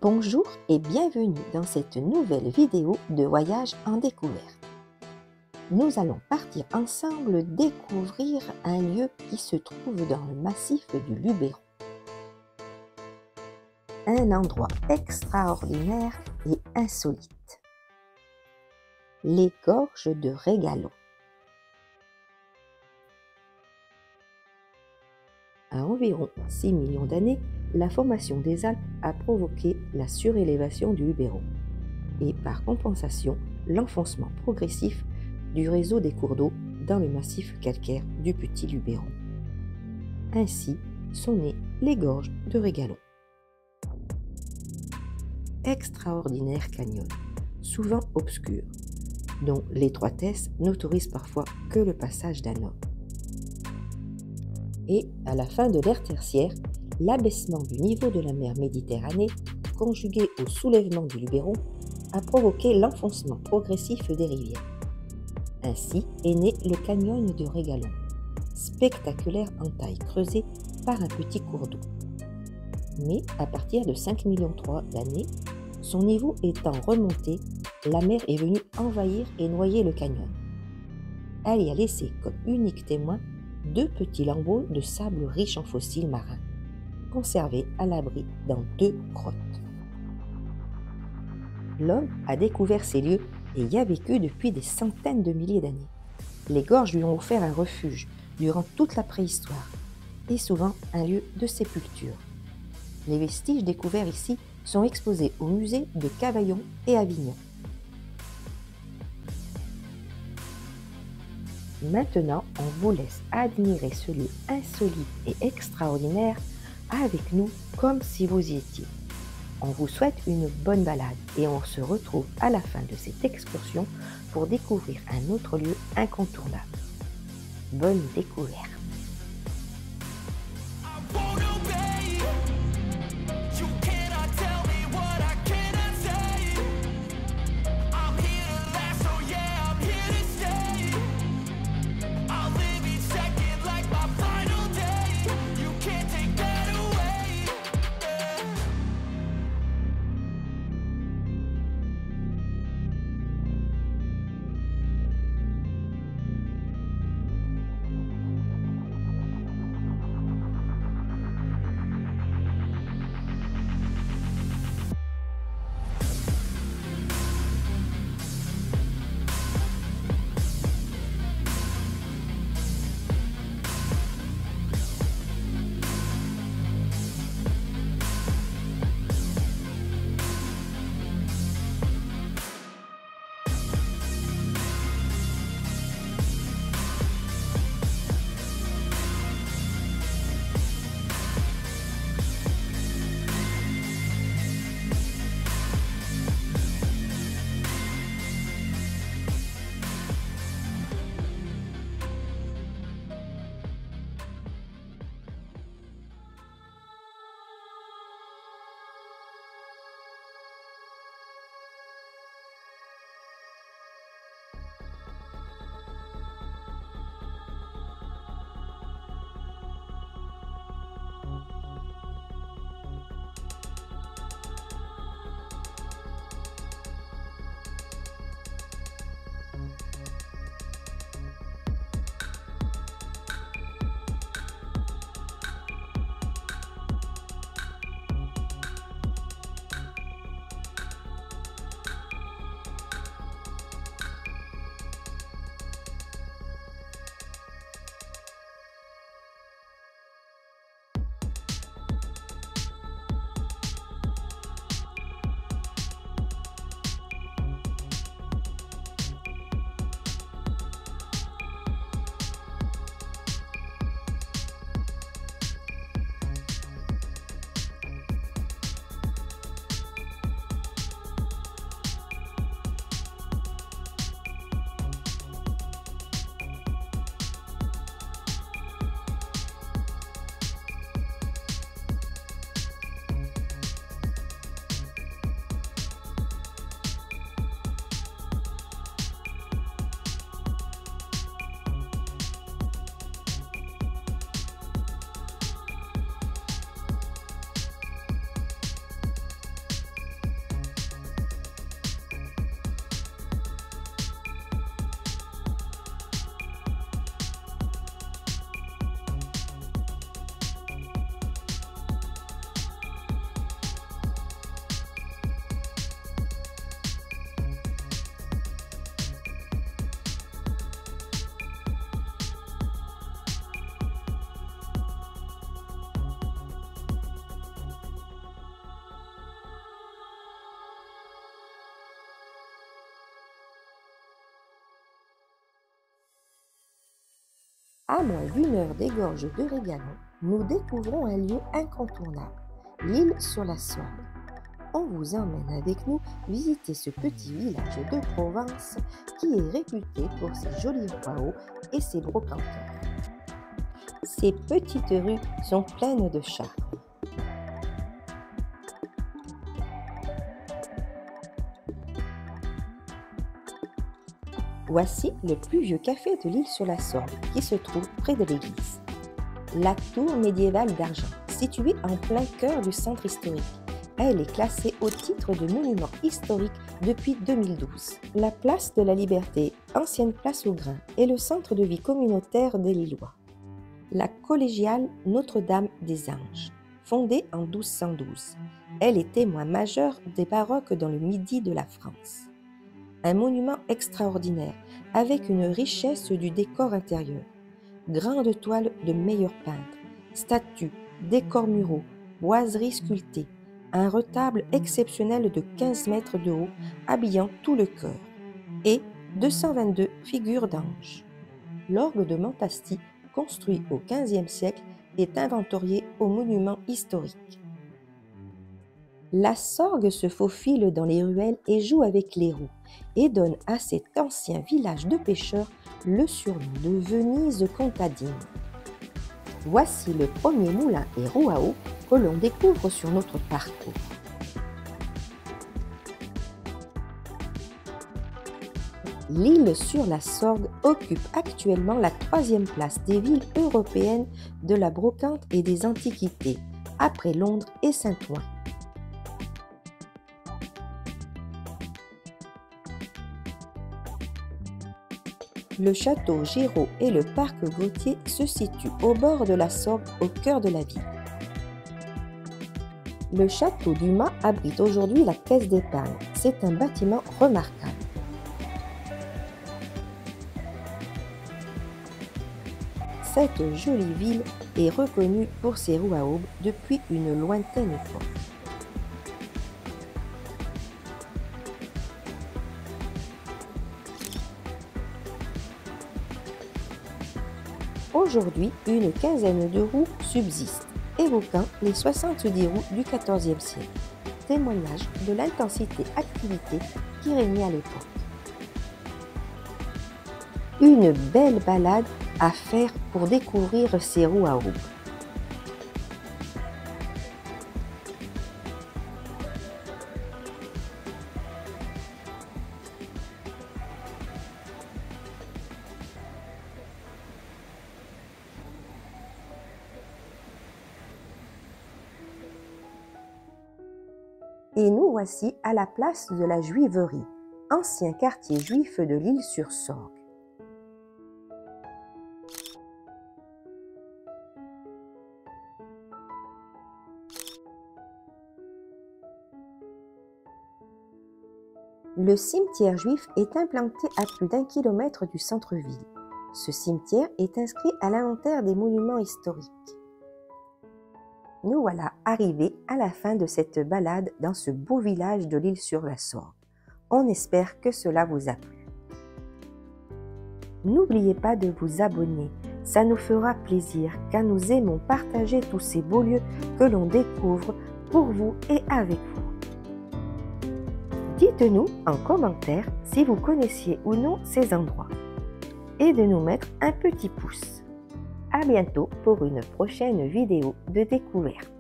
Bonjour et bienvenue dans cette nouvelle vidéo de voyage en découverte. Nous allons partir ensemble découvrir un lieu qui se trouve dans le massif du Luberon. Un endroit extraordinaire et insolite. Les gorges de Régalon. À environ 6 millions d'années, la formation des Alpes a provoqué la surélévation du Luberon et par compensation l'enfoncement progressif du réseau des cours d'eau dans le massif calcaire du Petit Luberon. Ainsi sont nées les gorges de Régalon. Extraordinaire canyon, souvent obscur, dont l'étroitesse n'autorise parfois que le passage d'un homme. Et à la fin de l'ère tertiaire, l'abaissement du niveau de la mer Méditerranée, conjugué au soulèvement du Luberon, a provoqué l'enfoncement progressif des rivières. Ainsi est né le canyon de Régalon, spectaculaire en taille creusée par un petit cours d'eau. Mais à partir de 5,3 millions d'années, son niveau étant remonté, la mer est venue envahir et noyer le canyon. Elle y a laissé comme unique témoin 2 petits lambeaux de sable riche en fossiles marins, conservés à l'abri dans 2 grottes. L'homme a découvert ces lieux et y a vécu depuis des centaines de milliers d'années. Les gorges lui ont offert un refuge durant toute la préhistoire et souvent un lieu de sépulture. Les vestiges découverts ici sont exposés au musée de Cavaillon et Avignon. Maintenant, on vous laisse admirer ce lieu insolite et extraordinaire avec nous comme si vous y étiez. On vous souhaite une bonne balade et on se retrouve à la fin de cette excursion pour découvrir un autre lieu incontournable. Bonne découverte! À moins d'une heure des gorges de Régalon, nous découvrons un lieu incontournable, l'île sur la Sorgue. On vous emmène avec nous visiter ce petit village de Provence qui est réputé pour ses jolis roaos et ses brocanteurs. Ces petites rues sont pleines de charme. Voici le plus vieux café de l'île sur la Sorgue qui se trouve près de l'église. La tour médiévale d'argent, située en plein cœur du centre historique. Elle est classée au titre de monument historique depuis 2012. La place de la Liberté, ancienne place au grain, est le centre de vie communautaire des Lillois. La collégiale Notre-Dame des Anges, fondée en 1212. Elle est témoin majeur des baroques dans le midi de la France. Un monument extraordinaire, avec une richesse du décor intérieur. Grandes toiles de meilleurs peintres, statues, décors muraux, boiseries sculptées, un retable exceptionnel de 15 mètres de haut habillant tout le chœur, et 222 figures d'anges. L'orgue de Montasti, construit au XVe siècle, est inventorié au monument historique. La Sorgue se faufile dans les ruelles et joue avec les roues, et donne à cet ancien village de pêcheurs le surnom de Venise contadine. Voici le premier moulin et roue à eau que l'on découvre sur notre parcours. L'île sur la Sorgue occupe actuellement la 3e place des villes européennes de la brocante et des antiquités, après Londres et Saint-Ouen. Le château Géraud et le parc Gautier se situent au bord de la Sorgue, au cœur de la ville. Le château du Mas abrite aujourd'hui la caisse d'épargne. C'est un bâtiment remarquable. Cette jolie ville est reconnue pour ses roues à aubes depuis une lointaine époque. Aujourd'hui, une quinzaine de roues subsistent, évoquant les 70 roues du XIVe siècle, témoignage de l'intensité activité qui régnait à l'époque. Une belle balade à faire pour découvrir ces roues à aubes. Et nous voici à la place de la Juiverie, ancien quartier juif de l'île sur Sorgue. Le cimetière juif est implanté à plus d'1 kilomètre du centre-ville. Ce cimetière est inscrit à l'inventaire des monuments historiques. Nous voilà arrivés à la fin de cette balade dans ce beau village de l'île sur la Sorgue. On espère que cela vous a plu. N'oubliez pas de vous abonner, ça nous fera plaisir car nous aimons partager tous ces beaux lieux que l'on découvre pour vous et avec vous. Dites-nous en commentaire si vous connaissiez ou non ces endroits et de nous mettre un petit pouce. À bientôt pour une prochaine vidéo de découverte.